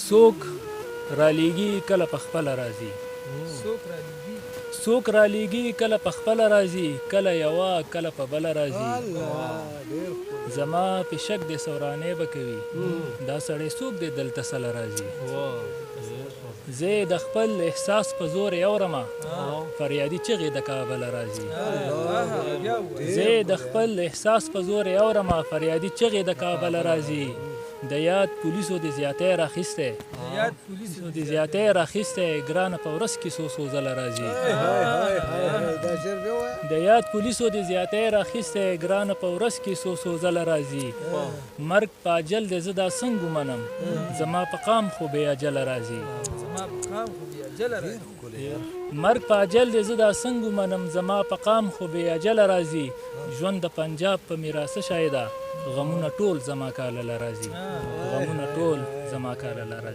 څوک رالیږي کله په خپله راځي څوک رالیږي کله په خپله راځي کله یوه کله په بله راځي زما په شک د سورانې به کوي دا سړی څوک دی دلته سله راځي زه د خپل احساس په زور اورمه فریادي چغې د کابله راځي زه د خپل احساس په زور اورمه فریادي چغې د کابله راځي د یاد پولیسو د زیاتۍ راخیستی ګرانه په ورځ کې څو ځله راځي د یاد پولیسو د زیاتۍ راخیستی ګرانه په ورځ کې څو ځله راځي مرګ په اجل دی زه دا څنګه ومنم زما په قام خو بې اجله راځي مرګ په اجل دی زه دا څنګه ومنم زما په قام خو بې اجله راځي ژوند د پنجاب په میراثه شاید غمونه ټول زما کاله راځي